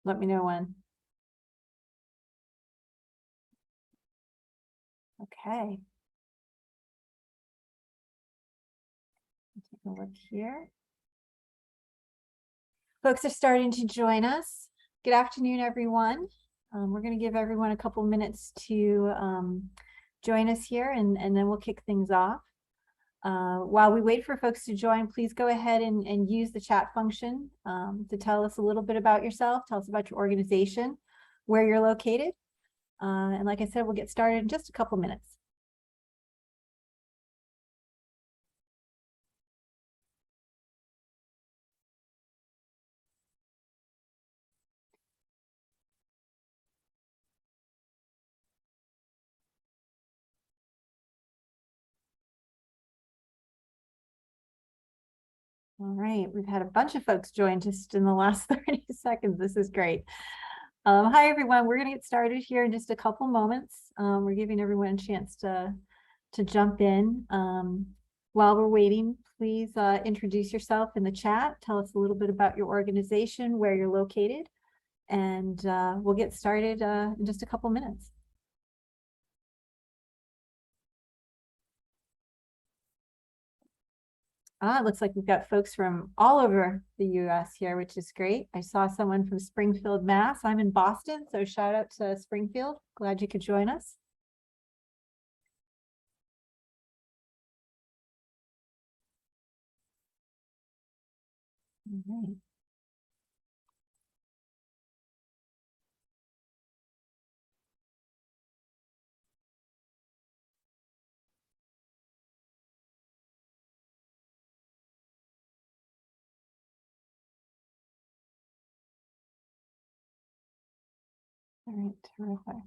Let me know when. Okay. Take a look here. Folks are starting to join us. Good afternoon, everyone. We're going to give everyone a couple minutes to join us here, and then we'll kick things off. While we wait for folks to join, please go ahead and use the chat function to tell us a little bit about yourself, tell us about your organization, where you're located. And like I said, we'll get started in just a couple minutes. All right, we've had a bunch of folks join just in the last 30 seconds. This is great. Hi, everyone. We're going to get started here in just a couple moments. We're giving everyone a chance to jump in. While we're waiting, please introduce yourself in the chat. Tell us a little bit about your organization, where you're located, and we'll get started in just a couple minutes. It looks like we've got folks from all over the US here, which is great. I saw someone from Springfield, Mass. I'm in Boston, so shout out to Springfield. Glad you could join us. All right. All right, terrific.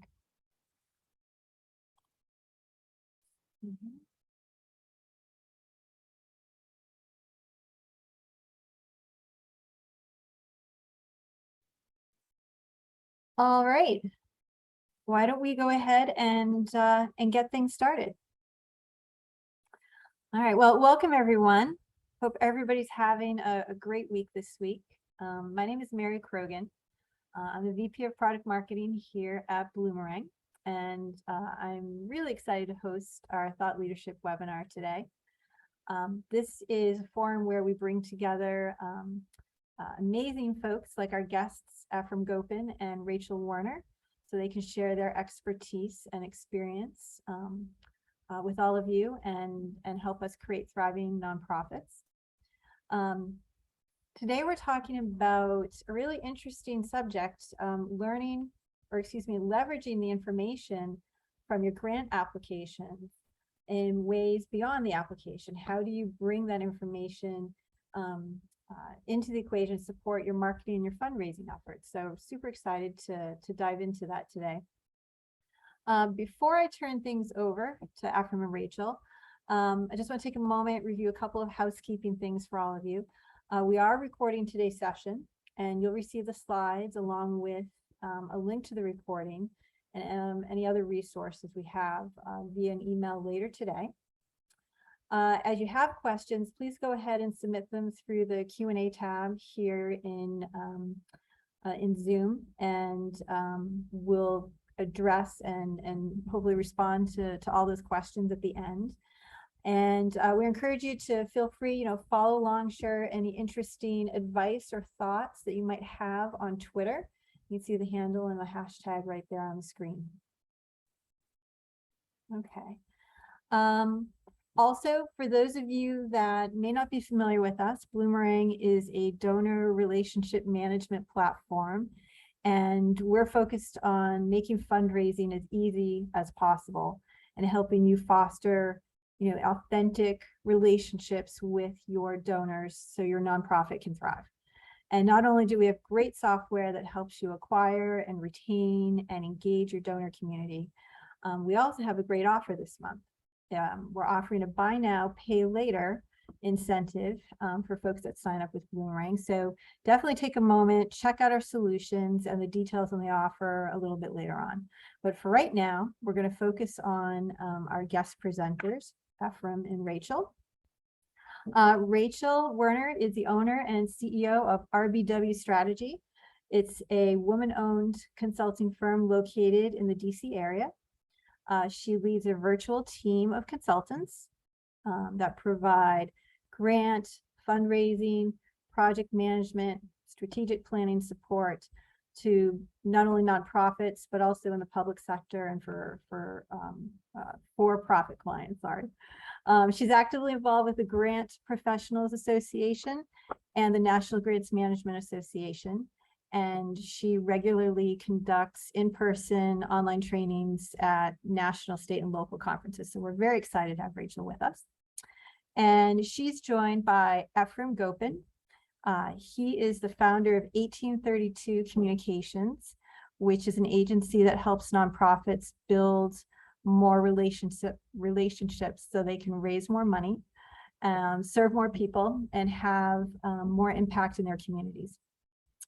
All right. Why don't we go ahead and get things started? All right. Well, welcome everyone. Hope everybody's having a great week this week. My name is Mary Krogan. I'm the VP of Product Marketing here at Bloomerang, and I'm really excited to host our Thought Leadership webinar today. This is a forum where we bring together amazing folks like our guests, Ephraim Gopin and Rachel Werner, so they can share their expertise and experience with all of you and help us create thriving nonprofits. Today we're talking about a really interesting subject, leveraging the information from your grant application in ways beyond the application. How do you bring that information into the equation to support your marketing and your fundraising efforts? So super excited to dive into that today. Before I turn things over to Ephraim and Rachel, I just want to take a moment, review a couple of housekeeping things for all of you. We are recording today's session, and you'll receive the slides along with a link to the recording and any other resources we have via an email later today. As you have questions, please go ahead and submit them through the Q&A tab here in Zoom, and we'll address and hopefully respond to all those questions at the end. And we encourage you to feel free, follow along, share any interesting advice or thoughts that you might have on Twitter. You can see the handle and the hashtag right there on the screen. Okay. Also, for those of you that may not be familiar with us, Bloomerang is a donor relationship management platform, and we're focused on making fundraising as easy as possible and helping you foster authentic relationships with your donors so your nonprofit can thrive. And not only do we have great software that helps you acquire and retain and engage your donor community, we also have a great offer this month. We're offering a buy now, pay later incentive for folks that sign up with Bloomerang. So definitely take a moment, check out our solutions and the details on the offer a little bit later on. But for right now, we're going to focus on our guest presenters, Ephraim and Rachel. Rachel Werner is the owner and CEO of RBW Strategy. It's a woman-owned consulting firm located in the DC area. She leads a virtual team of consultants that provide grant, fundraising, project management, strategic planning support to not only nonprofits, but also in the public sector and for-profit clients. She's actively involved with the Grant Professionals Association and the National Grants Management Association. And she regularly conducts in-person online trainings at national, state, and local conferences. So we're very excited to have Rachel with us. And she's joined by Ephraim Gopin. He is the founder of 1832 Communications, which is an agency that helps nonprofits build more relationships so they can raise more money, serve more people, and have more impact in their communities.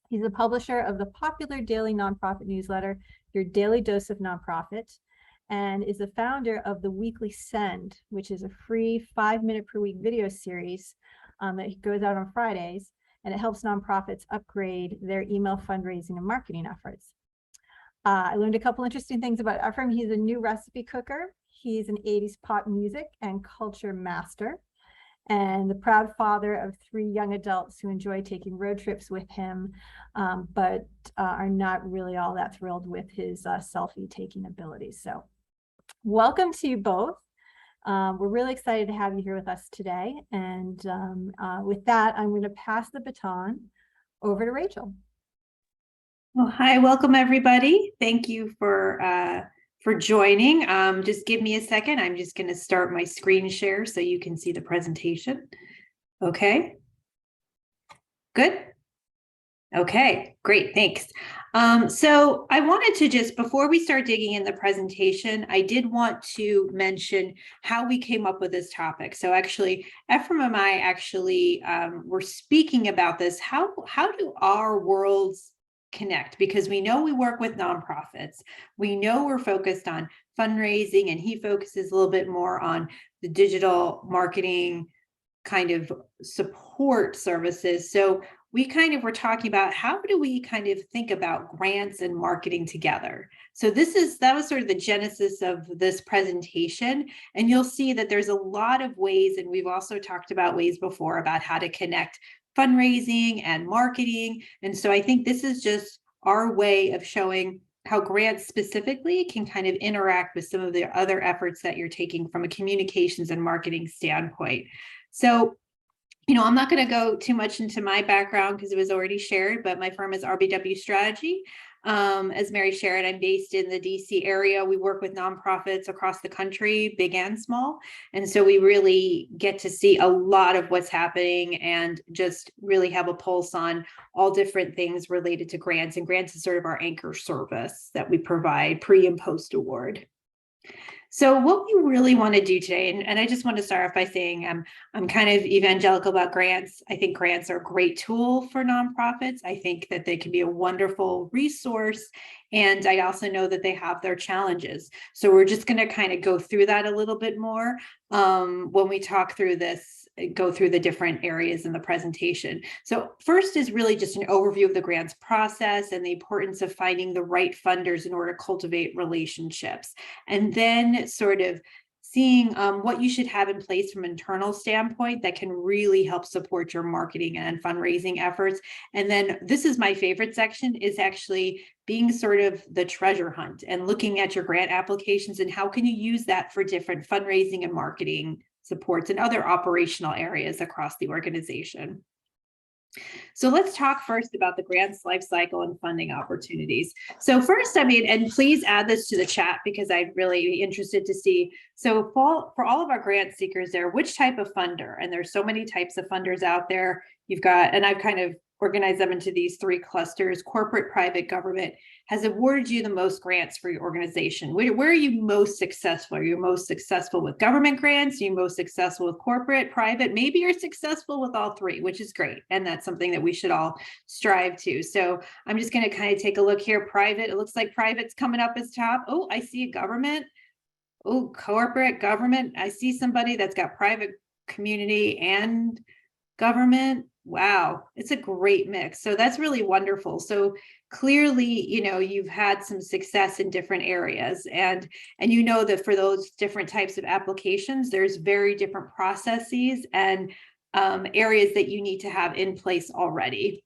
He's a publisher of the popular daily nonprofit newsletter, Your Daily Dose of Nonprofit, and is the founder of the Weekly Send, which is a free 5-minute per week video series that goes out on Fridays, and it helps nonprofits upgrade their email fundraising and marketing efforts. I learned a couple interesting things about Ephraim. He's a new recipe cooker. He's an 80s pop music and culture master, and the proud father of 3 young adults who enjoy taking road trips with him, but are not really all that thrilled with his selfie taking abilities. So welcome to you both. We're really excited to have you here with us today. And with that, I'm going to pass the baton over to Rachel. Well, hi, welcome everybody. Thank you for joining. Just give me a second. I'm just going to start my screen share so you can see the presentation. Okay. Good. Okay, great, thanks. So I wanted to just, before we start digging in the presentation, I did want to mention how we came up with this topic. So actually, Ephraim and I actually were speaking about this. How do our worlds connect? Because we know we work with nonprofits. We know we're focused on fundraising, and he focuses a little bit more on the digital marketing kind of support services. So we kind of were talking about how do we kind of think about grants and marketing together. So that was sort of the genesis of this presentation. And you'll see that there's a lot of ways, and we've also talked about ways before about how to connect fundraising and marketing. And so I think this is just our way of showing how grants specifically can kind of interact with some of the other efforts that you're taking from a communications and marketing standpoint. So I'm not going to go too much into my background because it was already shared, but my firm is RBW Strategy. As Mary shared, I'm based in the DC area. We work with nonprofits across the country, big and small. And so we really get to see a lot of what's happening and just really have a pulse on all different things related to grants. And grants is sort of our anchor service that we provide pre and post award. So what we really want to do today, and I just want to start off by saying I'm kind of evangelical about grants. I think grants are a great tool for nonprofits. I think that they can be a wonderful resource. And I also know that they have their challenges. So we're just going to kind of go through that a little bit more when we talk through this, go through the different areas in the presentation. So first is really just an overview of the grants process and the importance of finding the right funders in order to cultivate relationships. And then sort of seeing what you should have in place from an internal standpoint that can really help support your marketing and fundraising efforts. And then this is my favorite section, is actually being sort of the treasure hunt and looking at your grant applications and how can you use that for different fundraising and marketing supports and other operational areas across the organization. So let's talk first about the grants life cycle and funding opportunities. So first, and please add this to the chat because I'd really be interested to see. So for all of our grant seekers there, which type of funder? And there's so many types of funders out there. You've got, and I've kind of organized them into these 3 clusters. Corporate, private, government has awarded you the most grants for your organization. Where are you most successful? Are you most successful with government grants? Are you most successful with corporate, private? Maybe you're successful with all 3, which is great. And that's something that we should all strive to. So I'm just going to kind of take a look here. Private, it looks like private's coming up as top. Oh, I see a government. Oh, corporate, government. I see somebody that's got private, community, and government. Wow, it's a great mix. So that's really wonderful. So clearly, you've had some success in different areas, and you know that for those different types of applications, there's very different processes and areas that you need to have in place already.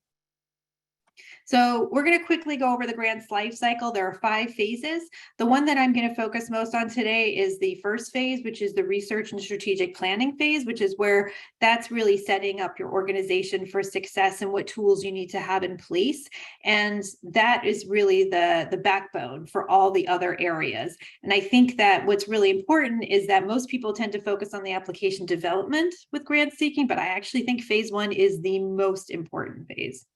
So we're going to quickly go over the grant's life cycle. There are 5 phases. The one that I'm going to focus most on today is the first phase, which is the research and strategic planning phase, which is where that's really setting up your organization for success and what tools you need to have in place. And that is really the backbone for all the other areas. And I think that what's really important is that most people tend to focus on the application development with grant seeking, but I actually think phase 1 is the most important phase.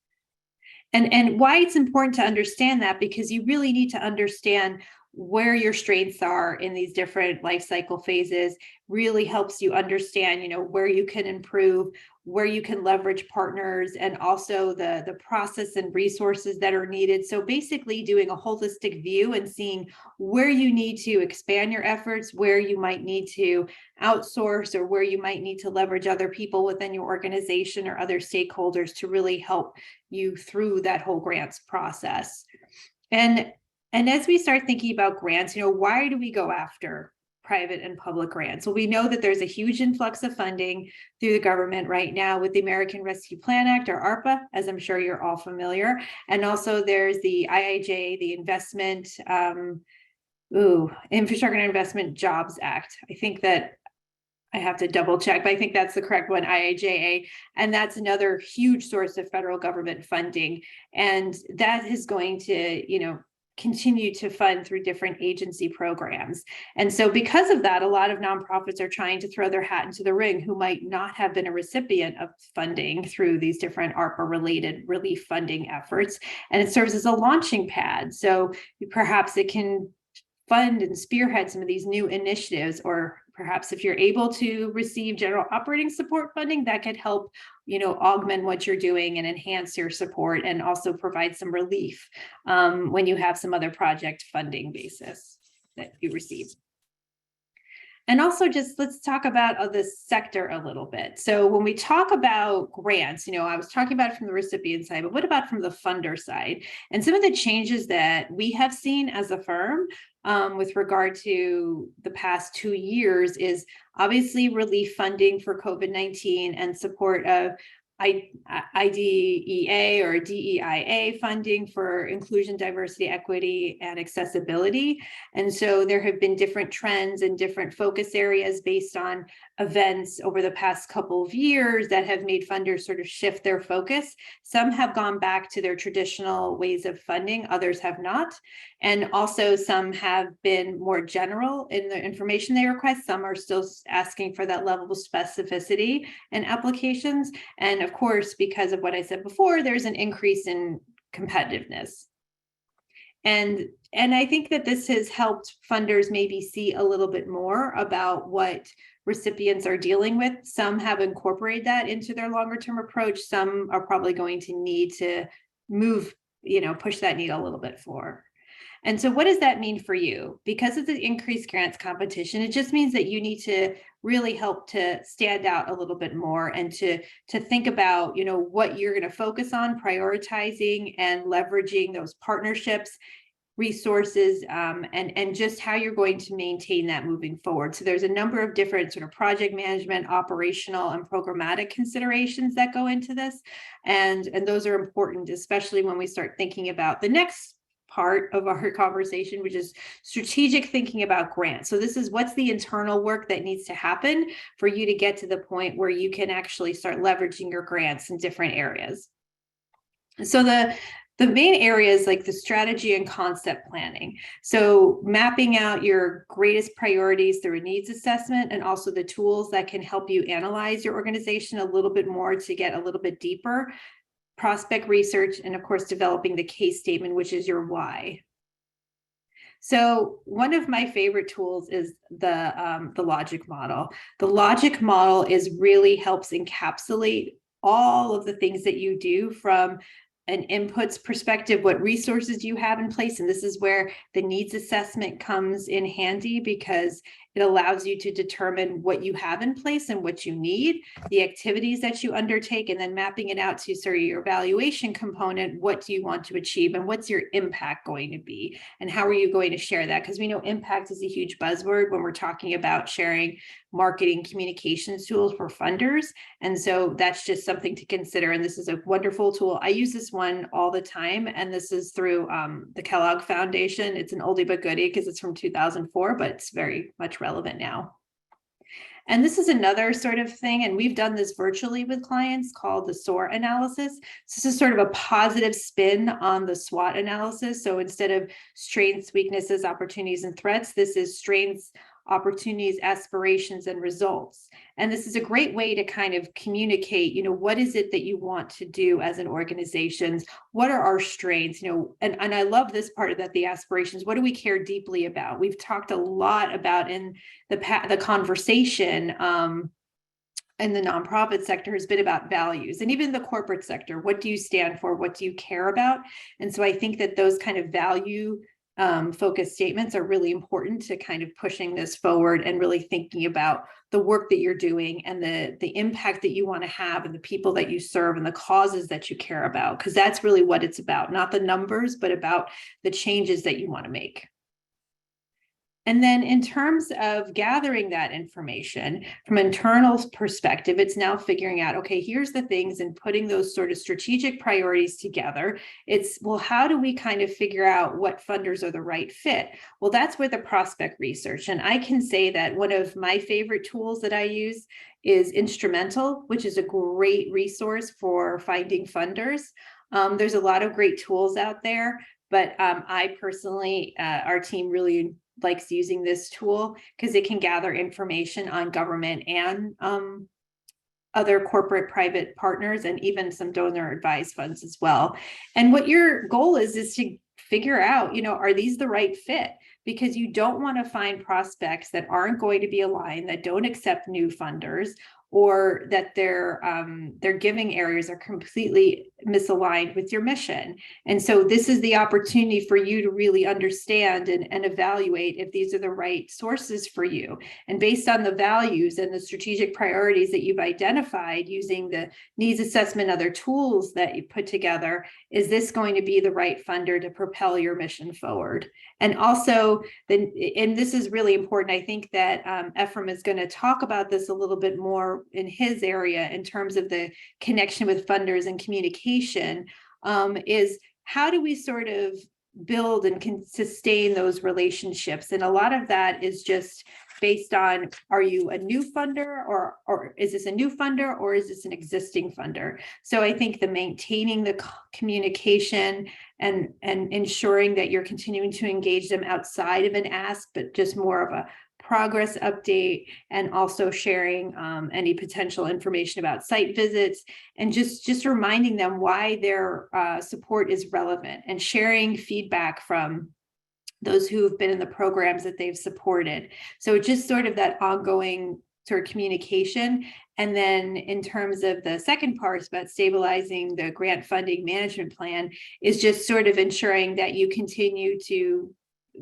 And why it's important to understand that, because you really need to understand where your strengths are in these different life cycle phases. Really helps you understand, where you can improve, where you can leverage partners, and also the process and resources that are needed. So basically doing a holistic view and seeing where you need to expand your efforts, where you might need to outsource, or where you might need to leverage other people within your organization or other stakeholders to really help you through that whole grants process. And as we start thinking about grants, why do we go after private and public grants? Well, we know that there's a huge influx of funding through the government right now with the American Rescue Plan Act, or ARPA, as I'm sure you're all familiar. And also there's the IIJ, the Infrastructure and Investment Jobs Act. I think that I have to double check, but I think that's the correct one, IIJA. And that's another huge source of federal government funding. And that is going to, continue to fund through different agency programs. And so because of that, a lot of nonprofits are trying to throw their hat into the ring who might not have been a recipient of funding through these different ARPA-related relief funding efforts. And it serves as a launching pad. So perhaps it can fund and spearhead some of these new initiatives, or perhaps if you're able to receive general operating support funding, that could help, augment what you're doing and enhance your support, and also provide some relief when you have some other project funding basis that you receive. And also just let's talk about this sector a little bit. So when we talk about grants, I was talking about it from the recipient side, but what about from the funder side? And some of the changes that we have seen as a firm with regard to the past 2 years is obviously relief funding for COVID-19 and support of IDEA or DEIA funding for inclusion, diversity, equity, and accessibility. And so there have been different trends and different focus areas based on events over the past couple of years that have made funders sort of shift their focus. Some have gone back to their traditional ways of funding, others have not. And also some have been more general in the information they request. Some are still asking for that level of specificity in applications. And of course, because of what I said before, there's an increase in competitiveness. And I think that this has helped funders maybe see a little bit more about what recipients are dealing with. Some have incorporated that into their longer term approach. Some are probably going to need to move, push that needle a little bit forward. And so what does that mean for you? Because of the increased grants competition, it just means that you need to really help to stand out a little bit more, and to think about, what you're going to focus on, prioritizing and leveraging those partnerships, resources, and just how you're going to maintain that moving forward. So there's a number of different sort of project management, operational, and programmatic considerations that go into this. And those are important, especially when we start thinking about the next part of our conversation, which is strategic thinking about grants. So this is what's the internal work that needs to happen for you to get to the point where you can actually start leveraging your grants in different areas. So the main areas like the strategy and concept planning. So mapping out your greatest priorities through a needs assessment, and also the tools that can help you analyze your organization a little bit more to get a little bit deeper. Prospect research, and of course, developing the case statement, which is your why. So one of my favorite tools is the logic model. The logic model really helps encapsulate all of the things that you do from an inputs perspective, what resources you have in place. And this is where the needs assessment comes in handy, because It allows you to determine what you have in place and what you need, the activities that you undertake, and then mapping it out to sort of your evaluation component. What do you want to achieve and what's your impact going to be? And how are you going to share that? Because we know impact is a huge buzzword when we're talking about sharing marketing communications tools for funders. And so that's just something to consider. And this is a wonderful tool. I use this one all the time. And this is through the Kellogg Foundation. It's an oldie but goodie because it's from 2004, but it's very much relevant now. And this is another sort of thing, and we've done this virtually with clients, called the SOAR analysis. So this is sort of a positive spin on the SWOT analysis. So instead of strengths, weaknesses, opportunities, and threats, this is strengths, opportunities, aspirations, and results. And this is a great way to kind of communicate, what is it that you want to do as an organization? What are our strengths? And I love this part of that, the aspirations. What do we care deeply about? We've talked a lot about in the conversation in the nonprofit sector has been about values, and even the corporate sector. What do you stand for? What do you care about? And so I think that those kind of value focused statements are really important to kind of pushing this forward and really thinking about the work that you're doing and the impact that you want to have and the people that you serve and the causes that you care about, because that's really what it's about, not the numbers, but about the changes that you want to make. And then in terms of gathering that information from an internal perspective, it's now figuring out, okay, here's the things, and putting those sort of strategic priorities together. It's, well, how do we kind of figure out what funders are the right fit? Well, that's where the prospect research. And I can say that one of my favorite tools that I use is Instrumental, which is a great resource for finding funders. There's a lot of great tools out there, but I personally, our team really likes using this tool because it can gather information on government and other corporate private partners, and even some donor advised funds as well. And what your goal is to figure out, are these the right fit? Because you don't want to find prospects that aren't going to be aligned, that don't accept new funders, or that their giving areas are completely misaligned with your mission. And so this is the opportunity for you to really understand and evaluate if these are the right sources for you. And based on the values and the strategic priorities that you've identified using the needs assessment, other tools that you put together, is this going to be the right funder to propel your mission forward? And also, and this is really important, I think that Ephraim is going to talk about this a little bit more in his area in terms of the connection with funders and communication, is how do we sort of build and can sustain those relationships? And a lot of that is just based on, are you a new funder, or is this a new funder, or is this an existing funder? So I think the maintaining the communication and ensuring that you're continuing to engage them outside of an ask, but just more of a progress update, and also sharing any potential information about site visits, and just reminding them why their support is relevant, and sharing feedback from those who have been in the programs that they've supported. So just sort of that ongoing sort of communication. And then in terms of the second part about stabilizing the grant funding management plan, is just sort of ensuring that you continue to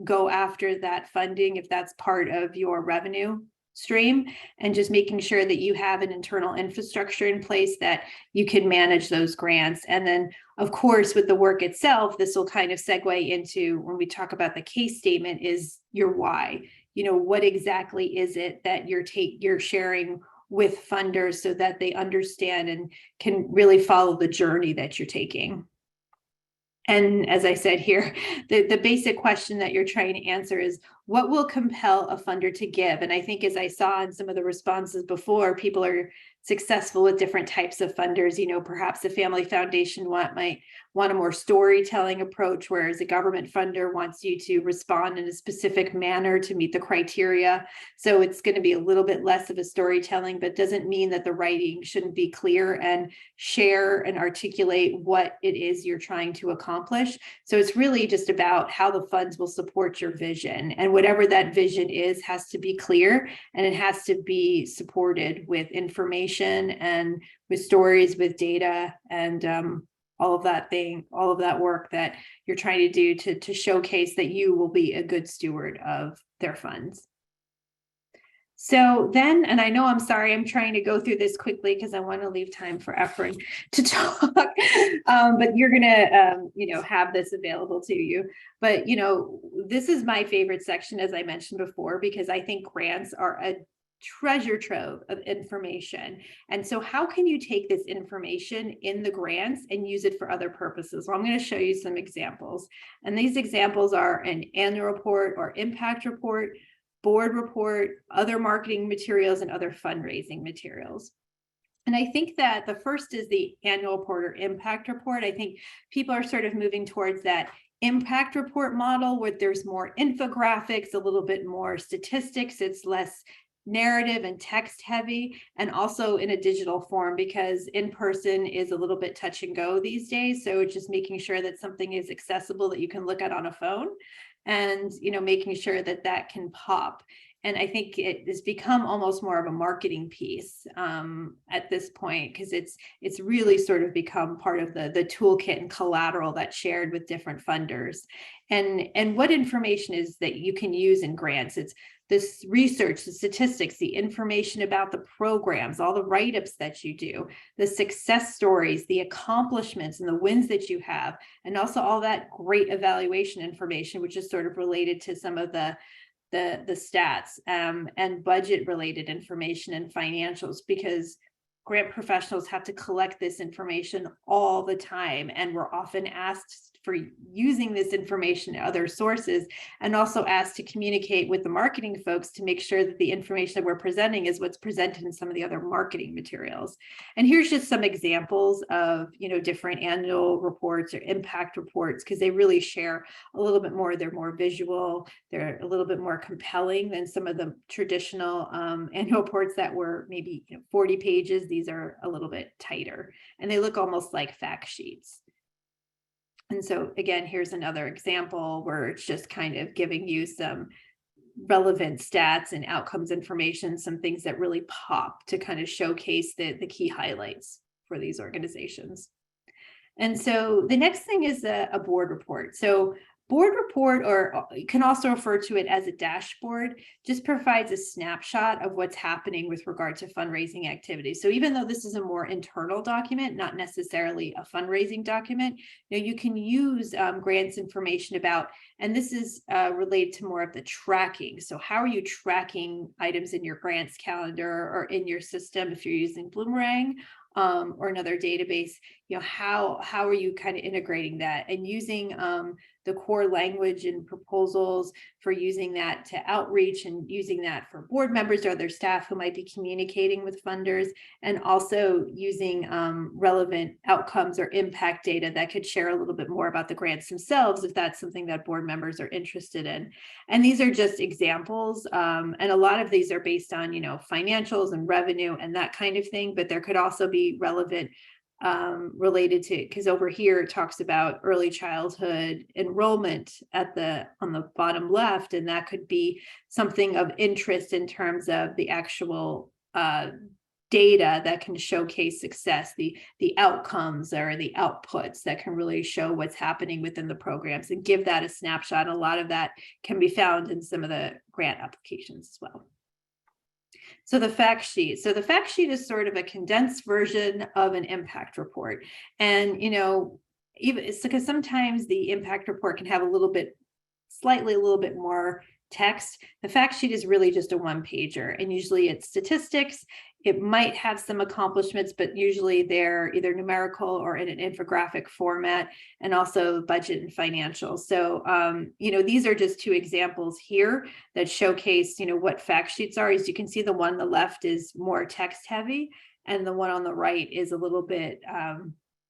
go after that funding if that's part of your revenue stream, and just making sure that you have an internal infrastructure in place that you can manage those grants. And then, of course, with the work itself, this will kind of segue into when we talk about the case statement, is your why. What exactly is it that you're sharing with funders so that they understand and can really follow the journey that you're taking. And as I said here, the basic question that you're trying to answer is, what will compel a funder to give? And I think, as I saw in some of the responses before, people are successful with different types of funders. Perhaps a family foundation might want a more storytelling approach, whereas a government funder wants you to respond in a specific manner to meet the criteria. So it's going to be a little bit less of a storytelling, but doesn't mean that the writing shouldn't be clear and share and articulate what it is you're trying to accomplish. So it's really just about how the funds will support your vision, and whatever that vision is has to be clear, and it has to be supported with information and with stories, with data, and all of that work that you're trying to do to showcase that you will be a good steward of their funds. So then, and I know I'm sorry, I'm trying to go through this quickly because I want to leave time for Efren to talk, but you're going to, have this available to you. But, this is my favorite section, as I mentioned before, because I think grants are a treasure trove of information. And so how can you take this information in the grants and use it for other purposes? Well, I'm going to show you some examples. And these examples are an annual report or impact report, board report, other marketing materials, and other fundraising materials. And I think that the first is the annual report or impact report. I think people are sort of moving towards that impact report model where there's more infographics, a little bit more statistics. It's less narrative and text heavy, and also in a digital form, because in person is a little bit touch and go these days. So it's just making sure that something is accessible that you can look at on a phone, and making sure that that can pop. And I think it has become almost more of a marketing piece at this point, because it's really sort of become part of the toolkit and collateral that's shared with different funders. And what information is that you can use in grants? It's this research, the statistics, the information about the programs, all the write-ups that you do, the success stories, the accomplishments and the wins that you have, and also all that great evaluation information, which is sort of related to some of the stats and budget related information and financials, because grant professionals have to collect this information all the time, and we're often asked for using this information in other sources, and also asked to communicate with the marketing folks to make sure that the information that we're presenting is what's presented in some of the other marketing materials. And here's just some examples of different annual reports or impact reports, because they really share a little bit more. They're more visual, they're a little bit more compelling than some of the traditional annual reports that were maybe 40 pages. These are a little bit tighter, and they look almost like fact sheets. And so again, here's another example where it's just kind of giving you some relevant stats and outcomes information, some things that really pop to kind of showcase the key highlights for these organizations. And so the next thing is a board report. So board report, or you can also refer to it as a dashboard, just provides a snapshot of what's happening with regard to fundraising activities. So even though this is a more internal document, not necessarily a fundraising document, you can use grants information about, and this is related to more of the tracking. So how are you tracking items in your grants calendar or in your system if you're using Bloomerang? Or another database, how are you kind of integrating that and using the core language and proposals for using that to outreach, and using that for board members or other staff who might be communicating with funders, and also using relevant outcomes or impact data that could share a little bit more about the grants themselves if that's something that board members are interested in. And these are just examples, and a lot of these are based on financials and revenue and that kind of thing, but there could also be relevant related to, because over here it talks about early childhood enrollment on the bottom left, and that could be something of interest in terms of the actual data that can showcase success, the outcomes or the outputs that can really show what's happening within the programs and give that a snapshot. A lot of that can be found in some of the grant applications as well. So the fact sheet. So the fact sheet is sort of a condensed version of an impact report. And, even it's because sometimes the impact report can have a little bit more text. The fact sheet is really just a one-pager, and usually it's statistics. It might have some accomplishments, but usually they're either numerical or in an infographic format, and also budget and financials. So, these are just two examples here that showcase, what fact sheets are. As you can see, the one on the left is more text heavy, and the one on the right is a little bit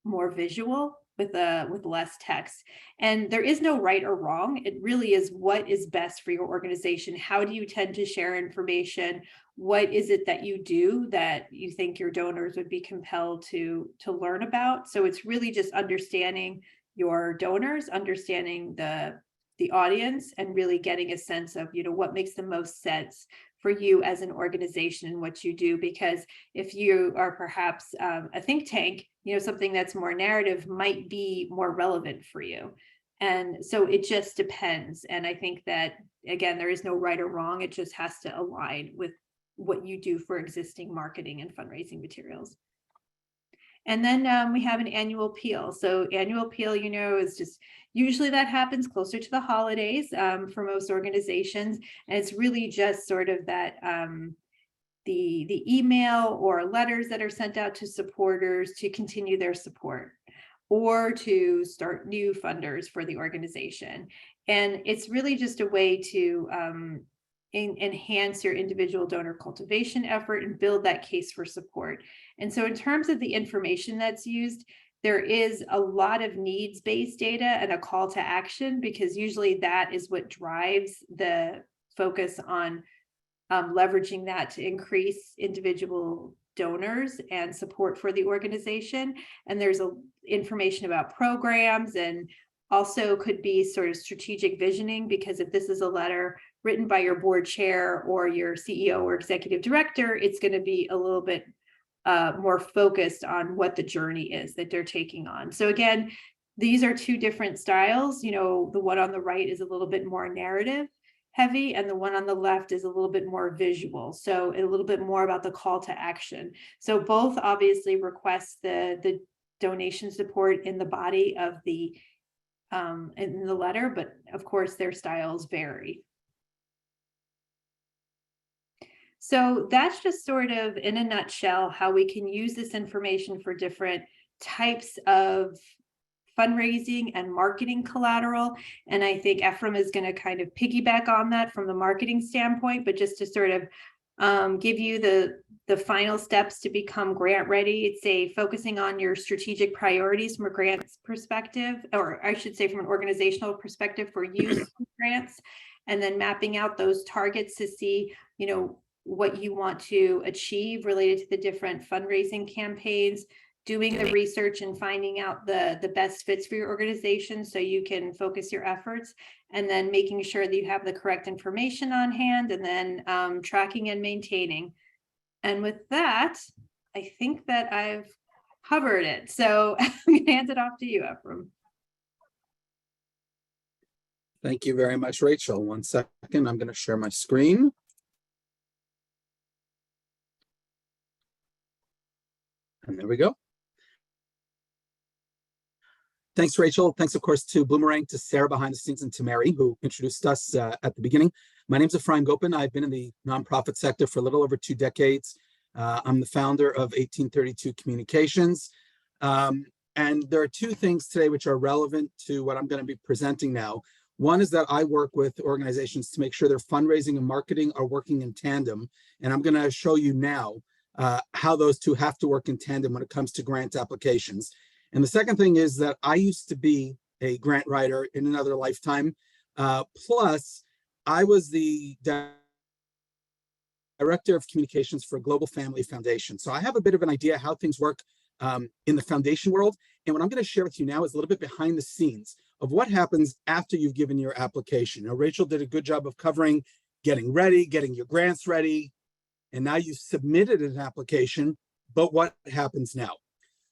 more visual with less text. And there is no right or wrong. It really is what is best for your organization. How do you tend to share information? What is it that you do that you think your donors would be compelled to learn about? So it's really just understanding your donors, understanding the audience, and really getting a sense of, what makes the most sense for you as an organization and what you do. Because if you are perhaps a think tank, something that's more narrative might be more relevant for you. And so it just depends. And I think that, again, there is no right or wrong. It just has to align with what you do for existing marketing and fundraising materials. And then we have an annual appeal. So annual appeal, is just usually that happens closer to the holidays for most organizations. And it's really just sort of that the email or letters that are sent out to supporters to continue their support or to start new funders for the organization. And it's really just a way to enhance your individual donor cultivation effort and build that case for support. And so in terms of the information that's used, there is a lot of needs-based data and a call to action, because usually that is what drives the focus on leveraging that to increase individual donors and support for the organization. And there's information about programs, and also could be sort of strategic visioning, because if this is a letter written by your board chair or your CEO or executive director, it's going to be a little bit more focused on what the journey is that they're taking on. So again, these are two different styles. The one on the right is a little bit more narrative heavy, and the one on the left is a little bit more visual. So a little bit more about the call to action. So both obviously request the donation support in the body of the in the letter, but of course their styles vary. So that's just sort of in a nutshell how we can use this information for different types of fundraising and marketing collateral. And I think Ephraim is going to kind of piggyback on that from the marketing standpoint, but just to sort of give you the final steps to become grant ready. It's focusing on your strategic priorities from a grants perspective, or I should say from an organizational perspective for use of grants, and then mapping out those targets to see, what you want to achieve related to the different fundraising campaigns, doing the research and finding out the best fits for your organization so you can focus your efforts, and then making sure that you have the correct information on hand, and then tracking and maintaining. And with that, I think that I've covered it. So I'm going to hand it off to you, Ephraim. Thank you very much, Rachel. 1 second, I'm going to share my screen. And there we go. Thanks, Rachel. Thanks, of course, to Bloomerang, to Sarah behind the scenes, and to Mary, who introduced us at the beginning. My name's Ephraim Gopin. I've been in the nonprofit sector for a little over 2 decades. I'm the founder of 1832 Communications. And there are 2 things today which are relevant to what I'm going to be presenting now. One is that I work with organizations to make sure their fundraising and marketing are working in tandem. And I'm going to show you now how those 2 have to work in tandem when it comes to grant applications. And the second thing is that I used to be a grant writer in another lifetime. Plus, I was the director of communications for Global Family Foundation. So I have a bit of an idea how things work in the foundation world. And what I'm going to share with you now is a little bit behind the scenes of what happens after you've given your application. Now, Rachel did a good job of covering getting ready, getting your grants ready, and now you've submitted an application, but what happens now?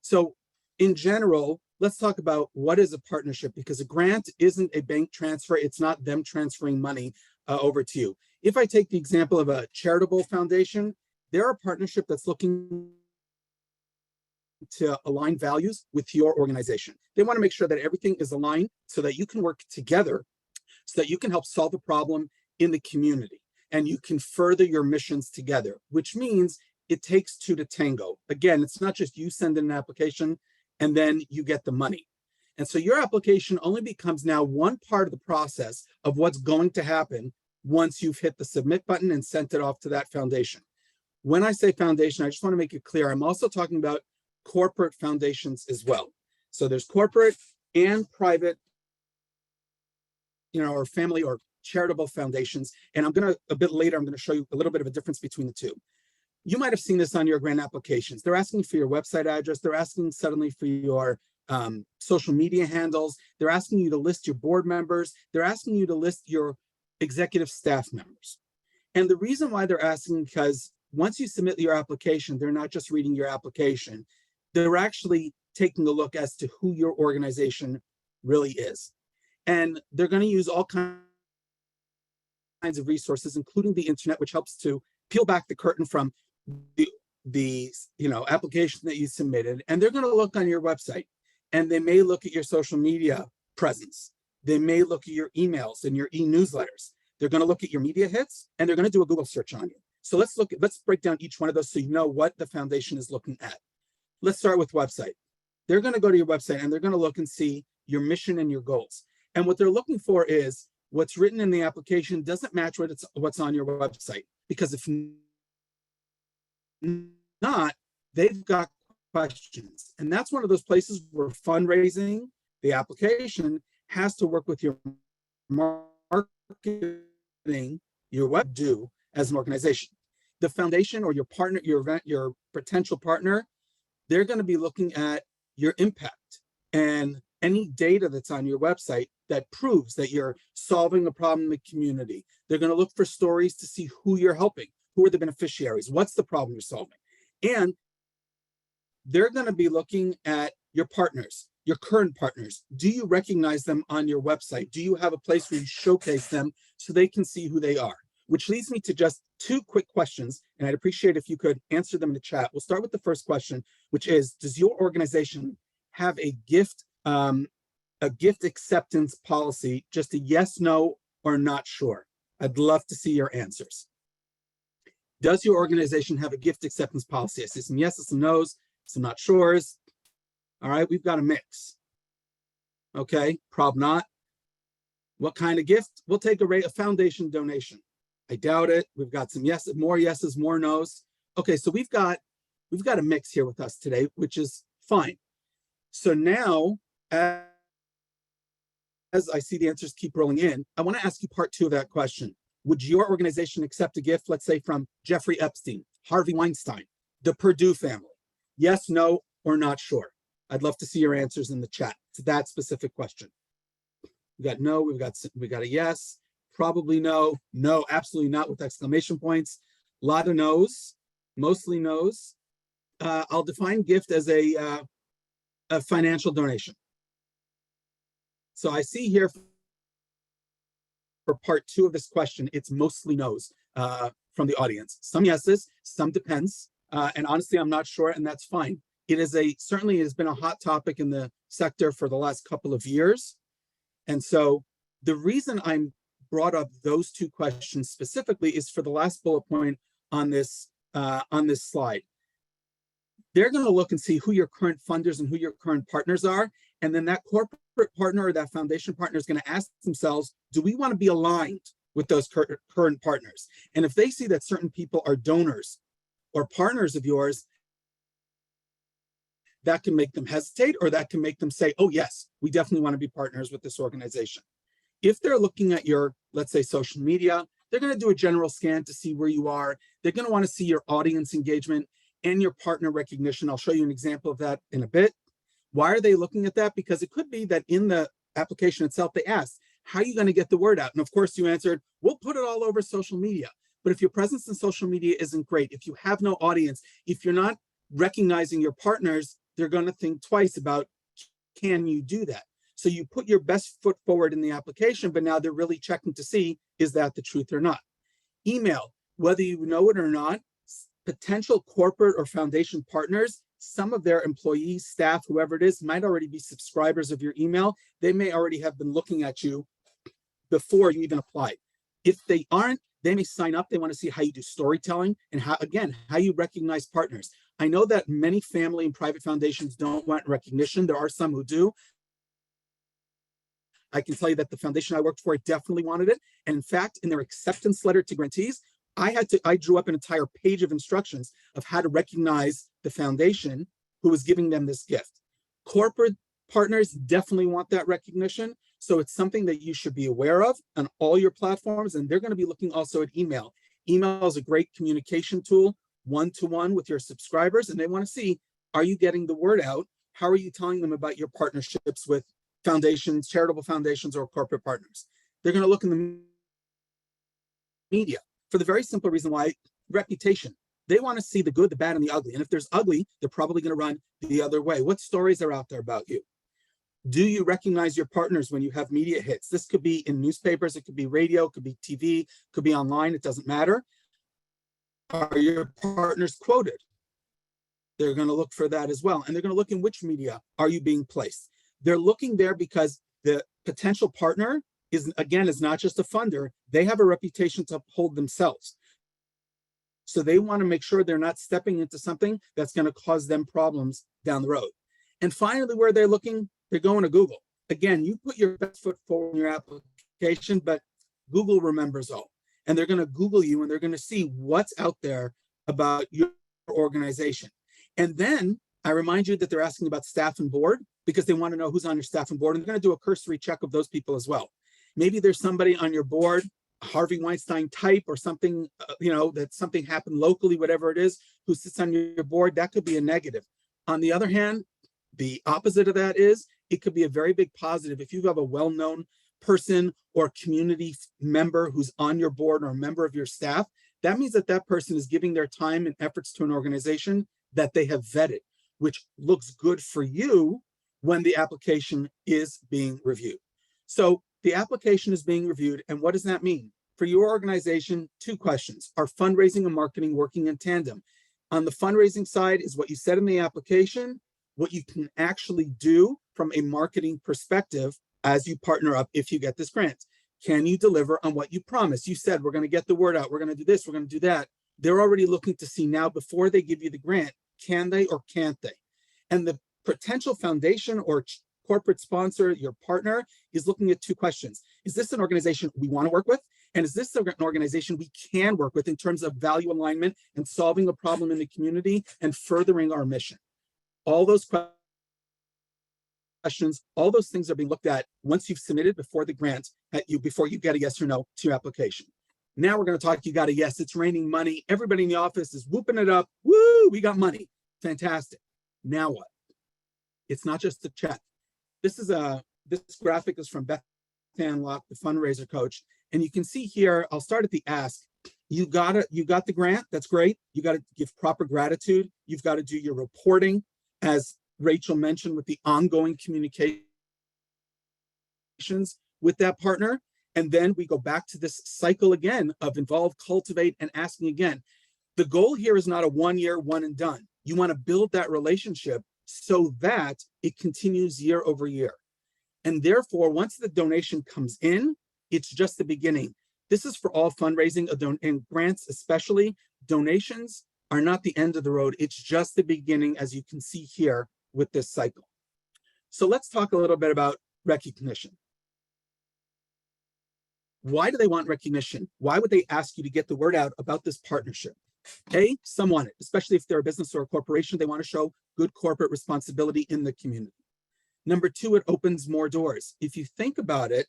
So in general, let's talk about what is a partnership, because a grant isn't a bank transfer. It's not them transferring money over to you. If I take the example of a charitable foundation, they're a partnership that's looking to align values with your organization. They want to make sure that everything is aligned so that you can work together, so that you can help solve a problem in the community and you can further your missions together, which means it takes 2 to tango. Again, it's not just you send in an application and then you get the money. And so your application only becomes now one part of the process of what's going to happen once you've hit the submit button and sent it off to that foundation. When I say foundation, I just want to make it clear, I'm also talking about corporate foundations as well. So there's corporate and private, or family or charitable foundations. And a bit later, I'm going to show you a little bit of a difference between the 2. You might have seen this on your grant applications. They're asking for your website address. They're asking suddenly for your social media handles. They're asking you to list your board members. They're asking you to list your executive staff members. And the reason why they're asking, because once you submit your application, they're not just reading your application. They're actually taking a look as to who your organization really is. And they're going to use all kinds of resources, including the internet, which helps to peel back the curtain from the application that you submitted, and they're going to look on your website, and they may look at your social media presence. They may look at your emails and your e-newsletters. They're going to look at your media hits, and they're going to do a Google search on you. So let's break down each one of those so you know what the foundation is looking at. Let's start with website. They're going to go to your website and they're going to look and see your mission and your goals. And what they're looking for is what's written in the application doesn't match what's on your website. Because if not, they've got questions. And that's one of those places where fundraising, the application, has to work with your marketing, your web do as an organization. The foundation or your partner, your potential partner, they're going to be looking at your impact and any data that's on your website that proves that you're solving a problem in the community. They're going to look for stories to see who you're helping, who are the beneficiaries, what's the problem you're solving. And they're going to be looking at your partners, your current partners. Do you recognize them on your website? Do you have a place where you showcase them so they can see who they are? Which leads me to just two quick questions, and I'd appreciate if you could answer them in the chat. We'll start with the first question, which is, does your organization have a gift acceptance policy? Just a yes, no, or not sure. I'd love to see your answers. Does your organization have a gift acceptance policy? I see some yeses, some nos, some not sures. All right, we've got a mix. Okay, prob not. What kind of gift? We'll take a foundation donation. I doubt it. We've got some yeses, more nos. Okay, so we've got a mix here with us today, which is fine. So now, as I see the answers keep rolling in, I want to ask you part two of that question. Would your organization accept a gift, let's say from Jeffrey Epstein, Harvey Weinstein, the Purdue family? Yes, no, or not sure? I'd love to see your answers in the chat to that specific question. We got no, we got a yes, probably no, no, absolutely not with exclamation points. A lot of no's, mostly no's. I'll define gift as a financial donation. So I see here for part two of this question, it's mostly no's from the audience. Some yeses, some depends. And honestly, I'm not sure, and that's fine. It is certainly has been a hot topic in the sector for the last couple of years. And so the reason I'm brought up those two questions specifically is for the last bullet point on this slide. They're going to look and see who your current funders and who your current partners are. And then that corporate partner or that foundation partner is going to ask themselves, do we want to be aligned with those current partners? And if they see that certain people are donors or partners of yours, that can make them hesitate, or that can make them say, oh yes, we definitely want to be partners with this organization. If they're looking at your, let's say, social media, they're going to do a general scan to see where you are. They're going to want to see your audience engagement and your partner recognition. I'll show you an example of that in a bit. Why are they looking at that? Because it could be that in the application itself, they asked, how are you going to get the word out? And of course you answered, we'll put it all over social media. But if your presence in social media isn't great, if you have no audience, if you're not recognizing your partners, they're going to think twice about, can you do that? So you put your best foot forward in the application, but now they're really checking to see, is that the truth or not? Email, whether you know it or not, potential corporate or foundation partners, some of their employees, staff, whoever it is, might already be subscribers of your email. They may already have been looking at you before you even applied. If they aren't, they may sign up. They want to see how you do storytelling and how you recognize partners. I know that many family and private foundations don't want recognition. There are some who do. I can tell you that the foundation I worked for definitely wanted it. And in fact, in their acceptance letter to grantees, I drew up an entire page of instructions of how to recognize the foundation who was giving them this gift. Corporate partners definitely want that recognition. So it's something that you should be aware of on all your platforms. And they're going to be looking also at email. Email is a great communication tool, one-to-one with your subscribers. And they want to see, are you getting the word out? How are you telling them about your partnerships with foundations, charitable foundations, or corporate partners? They're going to look in the media for the very simple reason why reputation. They want to see the good, the bad, and the ugly. And if there's ugly, they're probably going to run the other way. What stories are out there about you? Do you recognize your partners when you have media hits? This could be in newspapers, it could be radio, it could be TV, it could be online, it doesn't matter. Are your partners quoted? They're going to look for that as well. And they're going to look in which media are you being placed. They're looking there because the potential partner is not just a funder. They have a reputation to uphold themselves. So they want to make sure they're not stepping into something that's going to cause them problems down the road. And finally, where they're looking, they're going to Google. Again, you put your best foot forward in your application, but Google remembers all. And they're going to Google you and they're going to see what's out there about your organization. And then I remind you that they're asking about staff and board because they want to know who's on your staff and board. And they're going to do a cursory check of those people as well. Maybe there's somebody on your board, a Harvey Weinstein type or something, that something happened locally, whatever it is, who sits on your board. That could be a negative. On the other hand, the opposite of that is it could be a very big positive. If you have a well-known person or community member who's on your board or a member of your staff, that means that that person is giving their time and efforts to an organization that they have vetted, which looks good for you when the application is being reviewed. So the application is being reviewed. And what does that mean? For your organization, 2 questions. Are fundraising and marketing working in tandem? On the fundraising side is what you said in the application, what you can actually do from a marketing perspective as you partner up if you get this grant. Can you deliver on what you promised? You said, we're going to get the word out. We're going to do this. We're going to do that. They're already looking to see now before they give you the grant, can they or can't they? And the potential foundation or corporate sponsor, your partner, is looking at 2 questions. Is this an organization we want to work with? And is this an organization we can work with in terms of value alignment and solving a problem in the community and furthering our mission? All those questions, all those things are being looked at once you've submitted before the grant before you get a yes or no to your application. Now we're going to talk, you got a yes, it's raining money. Everybody in the office is whooping it up. Woo, we got money. Fantastic. Now what? It's not just a check. This graphic is from Beth Locke, the fundraiser coach. And you can see here, I'll start at the ask. You got the grant. That's great. You got to give proper gratitude. You've got to do your reporting, as Rachel mentioned, with the ongoing communications with that partner. And then we go back to this cycle again of involve, cultivate, and asking again. The goal here is not a 1-year, one and done. You want to build that relationship so that it continues year over year. And therefore, once the donation comes in, it's just the beginning. This is for all fundraising and grants, especially. Donations are not the end of the road. It's just the beginning, as you can see here with this cycle. So let's talk a little bit about recognition. Why do they want recognition? Why would they ask you to get the word out about this partnership? A, some want it, especially if they're a business or a corporation. They want to show good corporate responsibility in the community. Number 2, it opens more doors. If you think about it,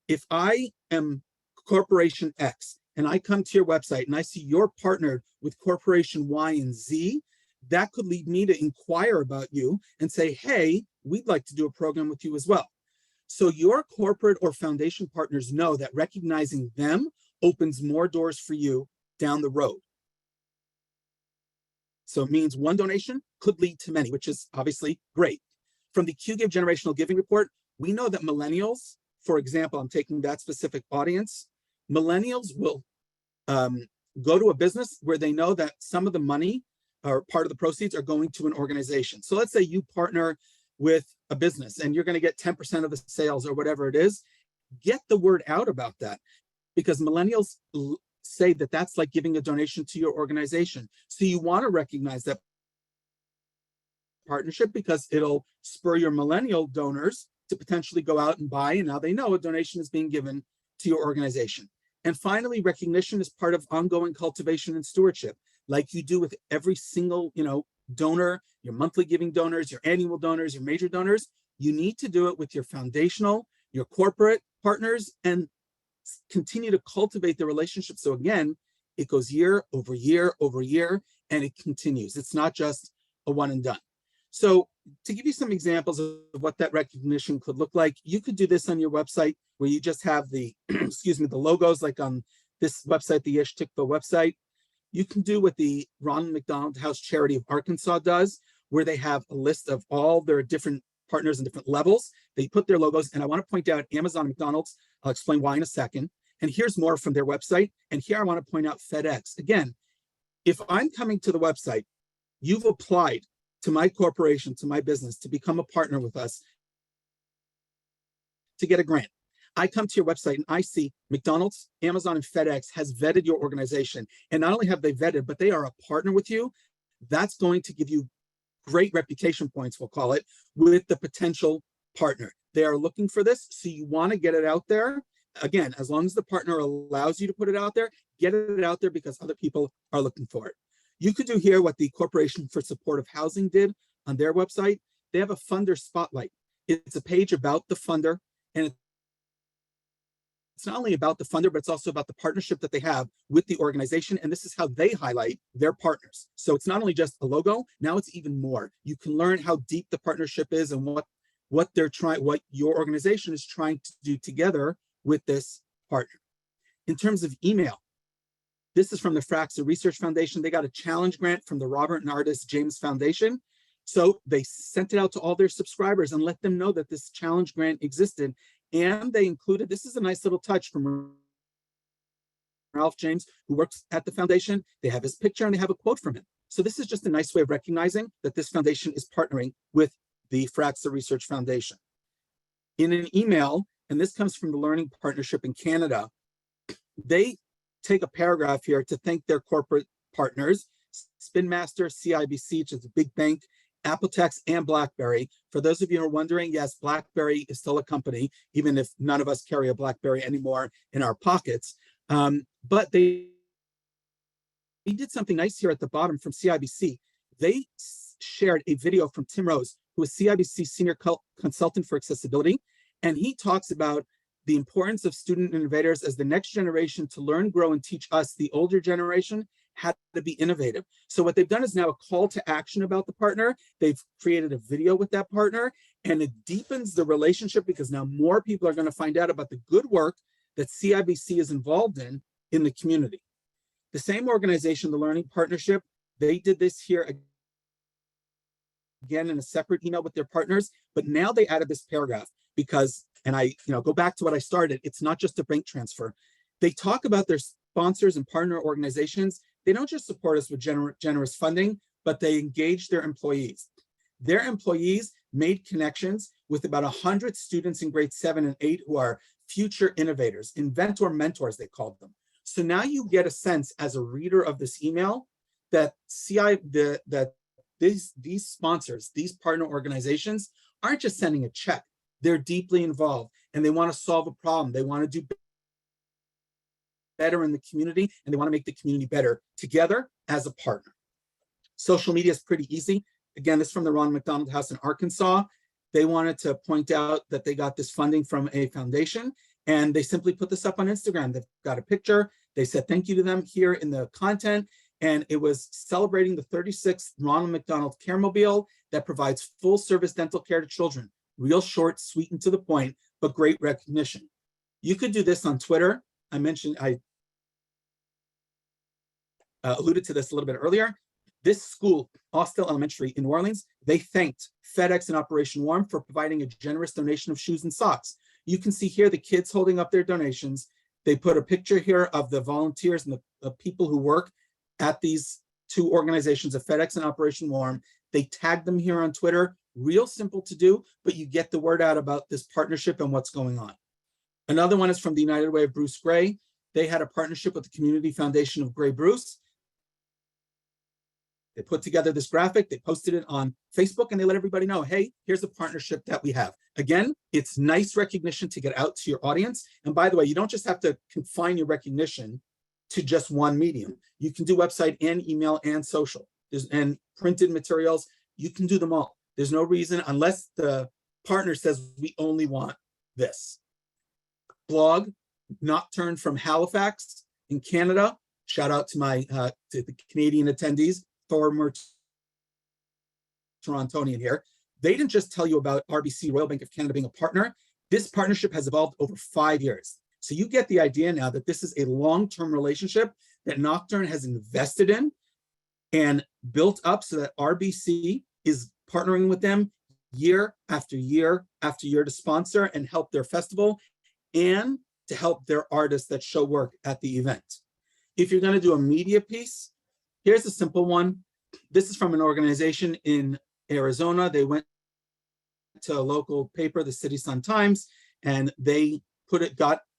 if I am Corporation X and I come to your website and I see you're partnered with Corporation Y and Z, that could lead me to inquire about you and say, hey, we'd like to do a program with you as well. So your corporate or foundation partners know that recognizing them opens more doors for you down the road. So it means one donation could lead to many, which is obviously great. From the QGIve Generational Giving Report, we know that millennials, for example, I'm taking that specific audience, millennials will go to a business where they know that some of the money or part of the proceeds are going to an organization. So let's say you partner with a business and you're going to get 10% of the sales or whatever it is. Get the word out about that, because millennials say that that's like giving a donation to your organization. So you want to recognize that partnership because it'll spur your millennial donors to potentially go out and buy, and now they know a donation is being given to your organization. And finally, recognition is part of ongoing cultivation and stewardship, like you do with every single, donor, your monthly giving donors, your annual donors, your major donors. You need to do it with your foundational, your corporate partners, and continue to cultivate the relationship. So again, it goes year over year over year, and it continues. It's not just a one and done. So to give you some examples of what that recognition could look like, you could do this on your website where you just have the, the logos, like on this website, the Yesh Tikva website. You can do what the Ronald McDonald House Charity of Arkansas does, where they have a list of all their different partners and different levels. They put their logos, and I want to point out Amazon and McDonald's. I'll explain why in a second. And here's more from their website. And here I want to point out FedEx. Again, If I'm coming to the website, you've applied to my corporation, to my business, to become a partner with us, to get a grant. I come to your website and I see McDonald's, Amazon, and FedEx has vetted your organization. And not only have they vetted, but they are a partner with you. That's going to give you great reputation points, we'll call it, with the potential partner. They are looking for this, so you want to get it out there. Again, as long as the partner allows you to put it out there, get it out there because other people are looking for it. You could do here what the Corporation for Supportive Housing did on their website. They have a funder spotlight. It's a page about the funder, and it's not only about the funder, but it's also about the partnership that they have with the organization. And this is how they highlight their partners. So it's not only just a logo, now it's even more. You can learn how deep the partnership is and what your organization is trying to do together with this partner. In terms of email, this is from the Fraxa Research Foundation. They got a challenge grant from the Robert and Artist James Foundation. So they sent it out to all their subscribers and let them know that this challenge grant existed. And they included, this is a nice little touch from Ralph James, who works at the foundation. They have his picture and they have a quote from him. So this is just a nice way of recognizing that this foundation is partnering with the Fraxa Research Foundation. In an email, and this comes from the Learning Partnership in Canada, they take a paragraph here to thank their corporate partners, Spin Master, CIBC, which is a big bank, Appletax, and BlackBerry. For those of you who are wondering, yes, BlackBerry is still a company, even if none of us carry a BlackBerry anymore in our pockets. But they did something nice here at the bottom from CIBC. They shared a video from Tim Rose, who is CIBC Senior Consultant for Accessibility. And he talks about the importance of student innovators as the next generation to learn, grow, and teach us, the older generation, how to be innovative. So what they've done is now a call to action about the partner. They've created a video with that partner, and it deepens the relationship because now more people are going to find out about the good work that CIBC is involved in the community. The same organization, the Learning Partnership, they did this here again in a separate email with their partners, but now they added this paragraph because, and I go back to what I started, it's not just a bank transfer. They talk about their sponsors and partner organizations. They don't just support us with generous funding, but they engage their employees. Their employees made connections with about 100 students in grade 7 and 8 who are future innovators, inventor mentors, they called them. So now you get a sense as a reader of this email that these sponsors, these partner organizations aren't just sending a check. They're deeply involved and they want to solve a problem. They want to do better in the community and they want to make the community better together as a partner. Social media is pretty easy. Again, this is from the Ronald McDonald House in Arkansas. They wanted to point out that they got this funding from a foundation and they simply put this up on Instagram. They've got a picture. They said thank you to them here in the content. And it was celebrating the 36th Ronald McDonald Care Mobile that provides full service dental care to children. Real short, sweet, and to the point, but great recognition. You could do this on Twitter. I alluded to this a little bit earlier. This school, Austell Elementary in New Orleans, they thanked FedEx and Operation Warm for providing a generous donation of shoes and socks. You can see here the kids holding up their donations. They put a picture here of the volunteers and the people who work at these two organizations of FedEx and Operation Warm. They tagged them here on Twitter. Real simple to do, but you get the word out about this partnership and what's going on. Another one is from the United Way of Bruce Gray. They had a partnership with the Community Foundation of Gray Bruce. They put together this graphic, they posted it on Facebook, and they let everybody know, hey, here's a partnership that we have. Again, it's nice recognition to get out to your audience. And by the way, you don't just have to confine your recognition to just one medium. You can do website and email and social. And printed materials, you can do them all. There's no reason, unless the partner says we only want this. Blog, Nocturne from Halifax in Canada. Shout out to to the Canadian attendees, former Torontonian here. They didn't just tell you about RBC, Royal Bank of Canada, being a partner. This partnership has evolved over 5 years. So you get the idea now that this is a long-term relationship that Nocturne has invested in and built up so that RBC is partnering with them year after year after year to sponsor and help their festival and to help their artists that show work at the event. If you're going to do a media piece, Here's a simple one. This is from an organization in Arizona. They went to a local paper, the City Sun-Times, and they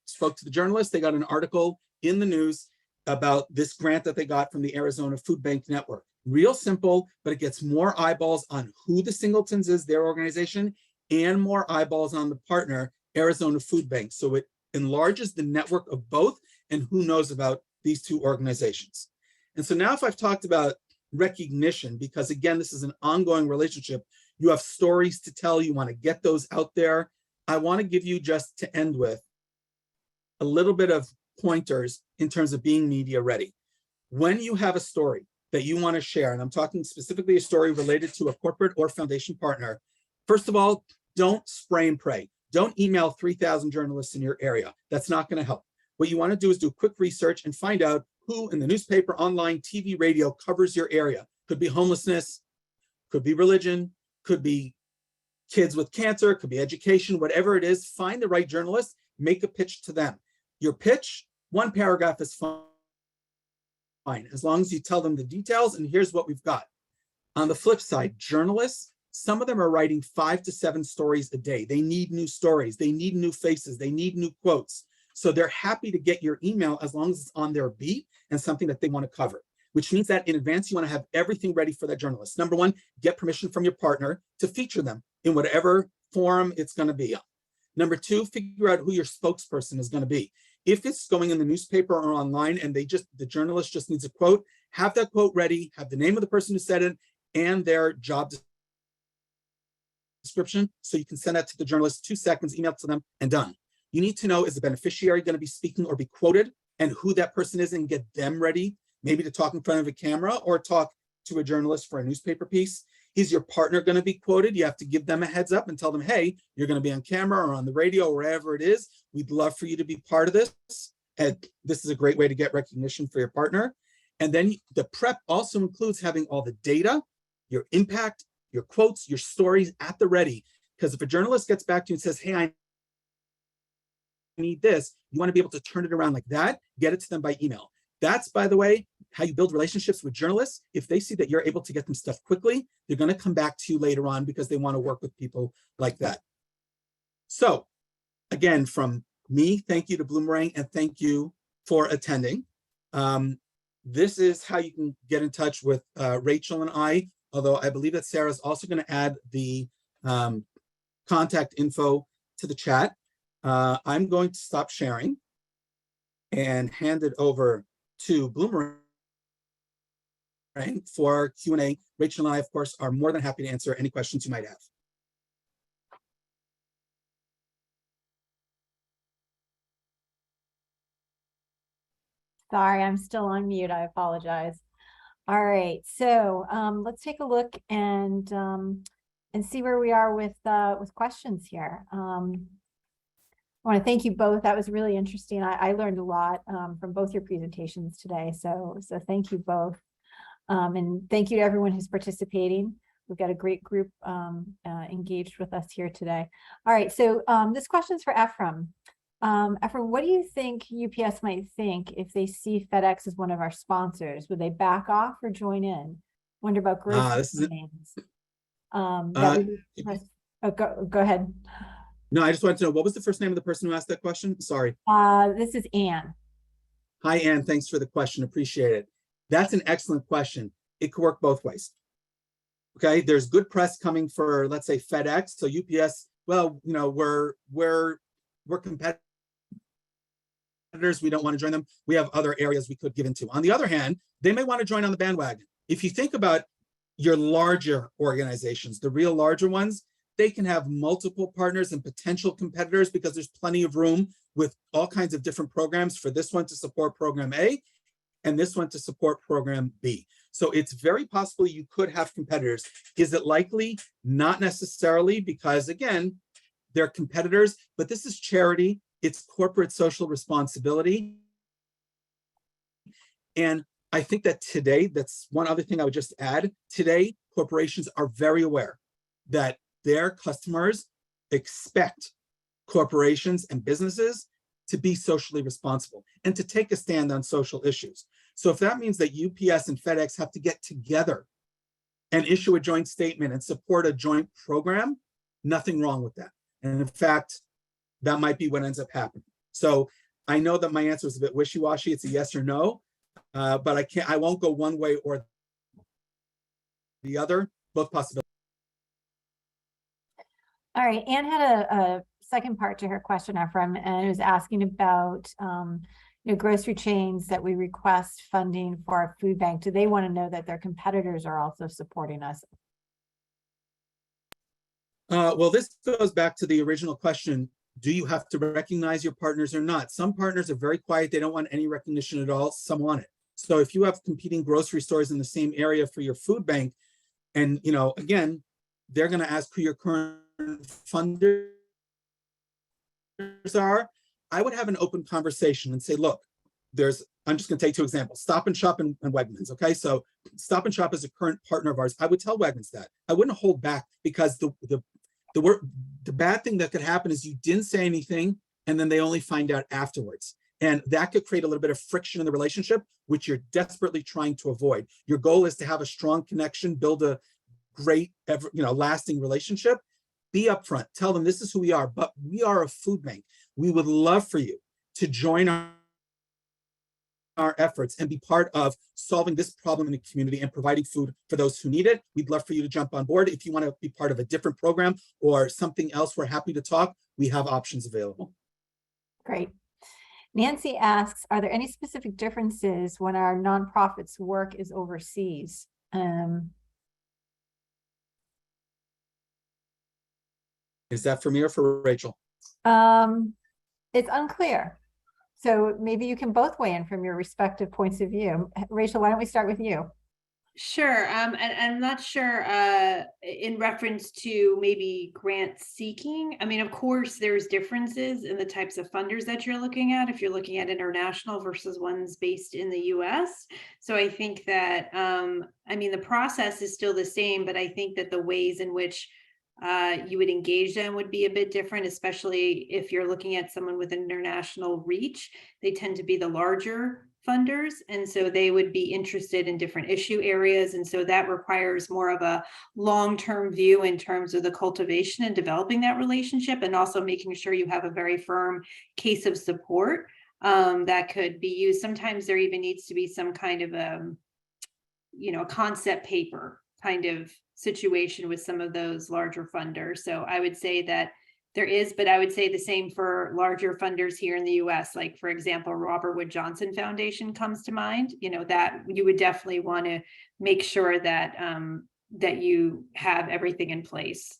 spoke to the journalist. They got an article in the news about this grant that they got from the Arizona Food Bank Network. Real simple, but it gets more eyeballs on who the Singletons is, their organization, and more eyeballs on the partner, Arizona Food Bank. So it enlarges the network of both and who knows about these two organizations. And so now if I've talked about recognition, because again, this is an ongoing relationship, you have stories to tell, you want to get those out there. I want to give you, just to end with, a little bit of pointers in terms of being media ready. When you have a story that you want to share, and I'm talking specifically a story related to a corporate or foundation partner, first of all, don't spray and pray. Don't email 3,000 journalists in your area. That's not going to help. What you want to do is do quick research and find out who in the newspaper, online, TV, radio covers your area. Could be homelessness, could be religion, could be kids with cancer, could be education, whatever it is. Find the right journalist, make a pitch to them. Your pitch, one paragraph is fine, as long as you tell them the details and here's what we've got. On the flip side, journalists, some of them are writing 5 to 7 stories a day. They need new stories, they need new faces, they need new quotes. So they're happy to get your email as long as it's on their beat and something that they want to cover, which means that in advance, you want to have everything ready for that journalist. Number one, get permission from your partner to feature them in whatever forum it's going to be on. Number two, figure out who your spokesperson is going to be. If it's going in the newspaper or online and the journalist just needs a quote, have that quote ready, have the name of the person who said it and their job description, so you can send that to the journalist, 2 seconds, email to them, and done. You need to know, is the beneficiary going to be speaking or be quoted, and who that person is, and get them ready, maybe to talk in front of a camera or talk to a journalist for a newspaper piece. Is your partner going to be quoted? You have to give them a heads up and tell them, hey, you're going to be on camera or on the radio or wherever it is. We'd love for you to be part of this. And this is a great way to get recognition for your partner. And then the prep also includes having all the data, your impact, your quotes, your stories at the ready. Because if a journalist gets back to you and says, hey, I need this, you want to be able to turn it around like that, get it to them by email. That's, by the way, how you build relationships with journalists. If they see that you're able to get them stuff quickly, they're going to come back to you later on because they want to work with people like that. So again, from me, thank you to Bloomerang and thank you for attending. This is how you can get in touch with Rachel and I, although I believe that Sarah's also going to add the contact info to the chat. I'm going to stop sharing and hand it over to Bloomerang for Q&A. Rachel and I, of course, are more than happy to answer any questions you might have. Sorry, I'm still on mute. I apologize. All right, so let's take a look and see where we are with questions here. I want to thank you both. That was really interesting. I learned a lot from both your presentations today. So thank you both. And thank you to everyone who's participating. We've got a great group engaged with us here today. All right, so this question's for Ephraim. Ephraim, what do you think UPS might think if they see FedEx as one of our sponsors? Would they back off or join in? Wonder about growth names. Go ahead. No, I just wanted to know, what was the first name of the person who asked that question? Sorry. This is Anne. Hi, Anne. Thanks for the question. Appreciate it. That's an excellent question. It could work both ways. Okay, there's good press coming for, let's say, FedEx. So UPS, well, you know, we're competitors. We don't want to join them. We have other areas we could give into. On the other hand, they may want to join on the bandwagon. If you think about your larger organizations, the real larger ones, they can have multiple partners and potential competitors because there's plenty of room with all kinds of different programs for this one to support program A and this one to support program B. So it's very possible you could have competitors. Is it likely? Not necessarily, because again, they're competitors, but this is charity. It's corporate social responsibility. And I think that today, that's one other thing I would just add. Today, corporations are very aware that their customers expect corporations and businesses to be socially responsible and to take a stand on social issues. So if that means that UPS and FedEx have to get together and issue a joint statement and support a joint program, nothing wrong with that. And in fact, that might be what ends up happening. So I know that my answer is a bit wishy-washy. It's a yes or no, but I won't go one way or the other, both possibilities. All right, Anne had a second part to her question, Ephraim, and it was asking about grocery chains that we request funding for our food bank. Do they want to know that their competitors are also supporting us? Well, this goes back to the original question. Do you have to recognize your partners or not? Some partners are very quiet. They don't want any recognition at all. Some want it. So if you have competing grocery stores in the same area for your food bank, and, again, they're going to ask who your current funders are, I would have an open conversation and say, look, I'm just going to take two examples, Stop and Shop and Wegmans. Okay. So Stop and Shop is a current partner of ours. I would tell Wegmans that. I wouldn't hold back, because the bad thing that could happen is you didn't say anything and then they only find out afterwards. And that could create a little bit of friction in the relationship, which you're desperately trying to avoid. Your goal is to have a strong connection, build a great, lasting relationship. Be upfront, tell them this is who we are, but we are a food bank. We would love for you to join our efforts and be part of solving this problem in the community and providing food for those who need it. We'd love for you to jump on board. If you want to be part of a different program or something else, we're happy to talk. We have options available. Great. Nancy asks, are there any specific differences when our nonprofits work is overseas? Is that for me or for Rachel? It's unclear. So maybe you can both weigh in from your respective points of view. Rachel, why don't we start with you? Sure. And I'm not sure in reference to maybe grant seeking. I mean, of course, there's differences in the types of funders that you're looking at if you're looking at international versus ones based in the US. So I think that, the process is still the same, but I think that the ways in which you would engage them would be a bit different, especially if you're looking at someone with international reach. They tend to be the larger funders, and so they would be interested in different issue areas, and so that requires more of a long-term view in terms of the cultivation and developing that relationship, and also making sure you have a very firm case of support that could be used. Sometimes there even needs to be some kind of a concept paper kind of situation with some of those larger funders. So I would say that there is, but I would say the same for larger funders here in the US. Like, for example, Robert Wood Johnson Foundation comes to mind, that you would definitely want to make sure that that you have everything in place.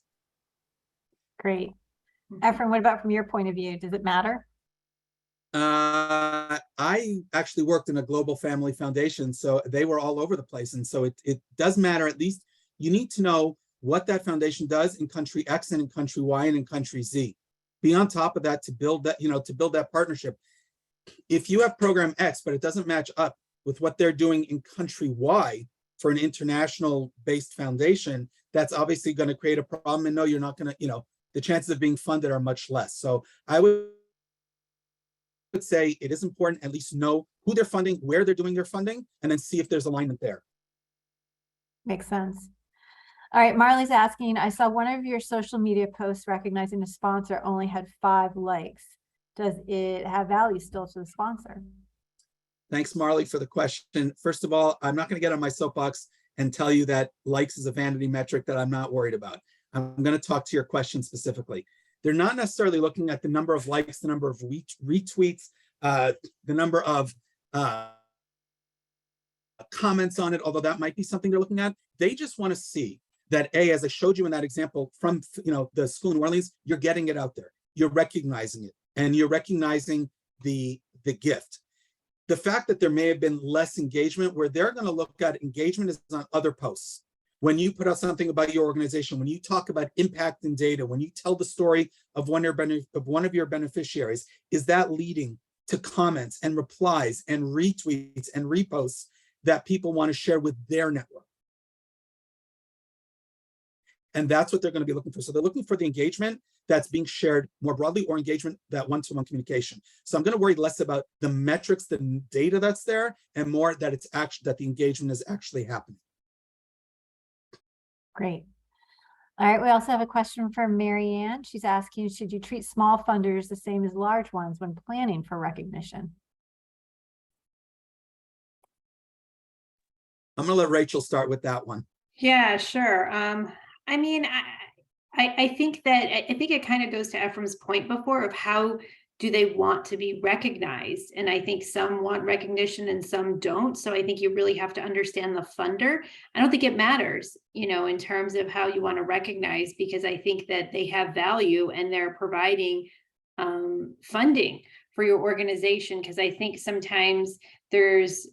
Great. Ephraim, what about from your point of view? Does it matter? I actually worked in a global family foundation, so they were all over the place. And so it does matter. At least you need to know what that foundation does in country X and in country Y and in country Z. Be on top of that to build that, to build that partnership. If you have program X, but it doesn't match up with what they're doing in country Y for an international based foundation, that's obviously going to create a problem. And no, you're not going to, the chances of being funded are much less. So I would say it is important at least to know who they're funding, where they're doing their funding, and then see if there's alignment there. Makes sense. All right, Marley's asking, I saw one of your social media posts recognizing the sponsor only had 5 likes. Does it have value still to the sponsor? Thanks, Marley, for the question. First of all, I'm not going to get on my soapbox and tell you that likes is a vanity metric that I'm not worried about. I'm going to talk to your question specifically. They're not necessarily looking at the number of likes, the number of retweets, the number of comments on it, although that might be something they're looking at. They just want to see that, A, as I showed you in that example from the school in New Orleans, you're getting it out there. You're recognizing it, and you're recognizing the gift. The fact that there may have been less engagement, where they're going to look at engagement is on other posts. When you put out something about your organization, when you talk about impact and data, when you tell the story of one of your beneficiaries, is that leading to comments and replies and retweets and reposts that people want to share with their network? And that's what they're going to be looking for. So they're looking for the engagement that's being shared more broadly, or engagement, that one-to-one communication. So I'm going to worry less about the metrics, the data that's there, and more that it's actually that the engagement is actually happening. Great. All right, we also have a question from Marianne. She's asking, should you treat small funders the same as large ones when planning for recognition? I'm going to let Rachel start with that one. Yeah, sure. I mean, I think it kind of goes to Ephraim's point before of how do they want to be recognized? And I think some want recognition and some don't. So I think you really have to understand the funder. I don't think it matters, in terms of how you want to recognize, because I think that they have value and they're providing funding for your organization. Because I think sometimes there's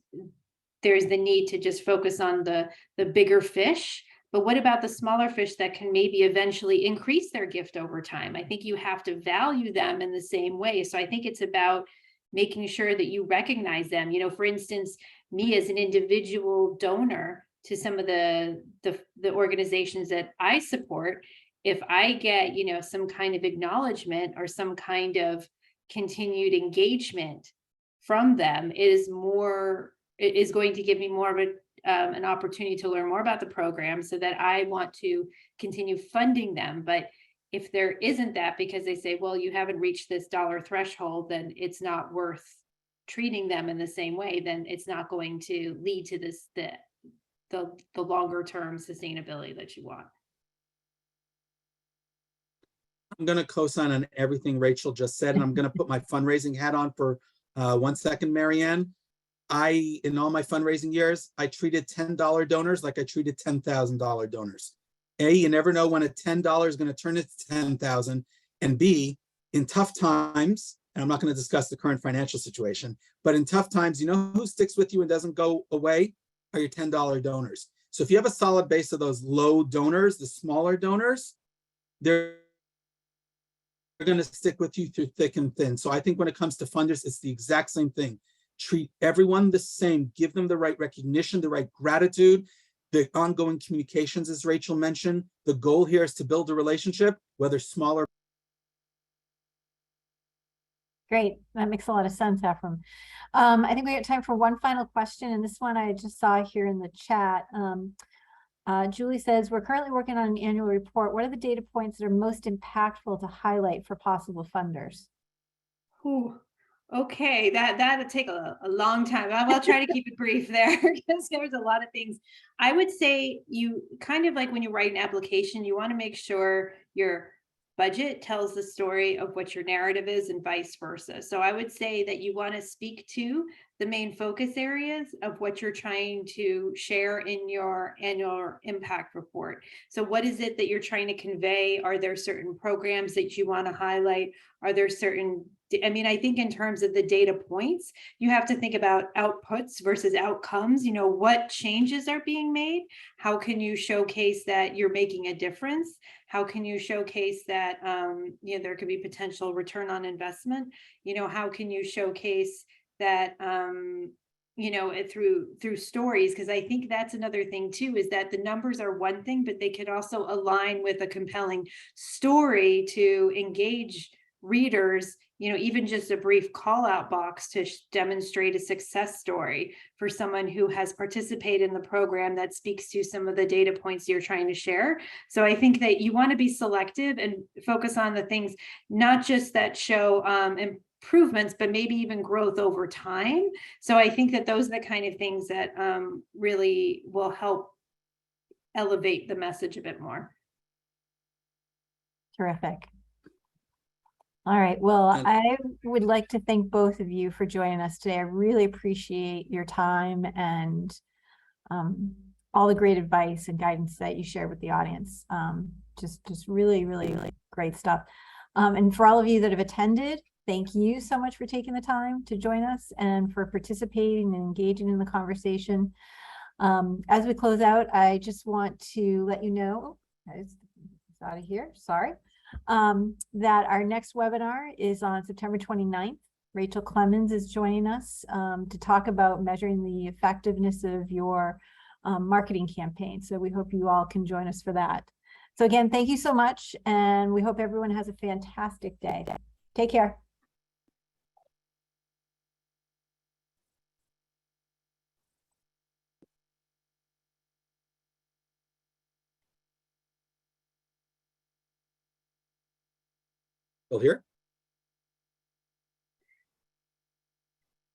the need to just focus on the bigger fish. But what about the smaller fish that can maybe eventually increase their gift over time? I think you have to value them in the same way. So I think it's about making sure that you recognize them. For instance, me as an individual donor to some of the organizations that I support, if I get, some kind of acknowledgement or some kind of continued engagement from them, it is going to give me more of an opportunity to learn more about the program, so that I want to continue funding them. But if there isn't that, because they say, well, you haven't reached this dollar threshold, then it's not worth treating them in the same way, then it's not going to lead to the longer term sustainability that you want. I'm going to co-sign on everything Rachel just said, and I'm going to put my fundraising hat on for 1 second, Marianne. In all my fundraising years, I treated $10 donors like I treated $10,000 donors. A, you never know when a $10 is going to turn into 10,000. And B, in tough times, and I'm not going to discuss the current financial situation, but in tough times, who sticks with you and doesn't go away are your $10 donors. So if you have a solid base of those low donors, the smaller donors, they're going to stick with you through thick and thin. So I think when it comes to funders, it's the exact same thing. Treat everyone the same, give them the right recognition, the right gratitude, the ongoing communications, as Rachel mentioned. The goal here is to build a relationship, whether smaller. Great, that makes a lot of sense, Ephraim. I think we have time for one final question, and this one I just saw here in the chat. Julie says, we're currently working on an annual report. What are the data points that are most impactful to highlight for possible funders? Ooh. Okay, that'll take a long time. I'll try to keep it brief there, because there's a lot of things. I would say, you kind of like when you write an application, you want to make sure your budget tells the story of what your narrative is, and vice versa. So I would say that you want to speak to the main focus areas of what you're trying to share in your annual impact report. So what is it that you're trying to convey? Are there certain programs that you want to highlight? Are there certain, I think in terms of the data points, you have to think about outputs versus outcomes. What changes are being made? How can you showcase that you're making a difference? How can you showcase that there could be potential return on investment? How can you showcase that through stories? Because I think that's another thing too, is that the numbers are one thing, but they could also align with a compelling story to engage readers. Even just a brief call out box to demonstrate a success story for someone who has participated in the program that speaks to some of the data points you're trying to share. So I think that you want to be selective and focus on the things, not just that show improvements, but maybe even growth over time. So I think that those are the kind of things that really will help elevate the message a bit more. Terrific. All right. Well, I would like to thank both of you for joining us today. I really appreciate your time and all the great advice and guidance that you shared with the audience. Just really, really, really great stuff. And for all of you that have attended, thank you so much for taking the time to join us and for participating and engaging in the conversation. As we close out, I just want to let you know, it's out of here, sorry. That our next webinar is on September 29th. Rachel Clemens is joining us to talk about measuring the effectiveness of your marketing campaign. So we hope you all can join us for that. So again, thank you so much, and we hope everyone has a fantastic day. Take care. Still here?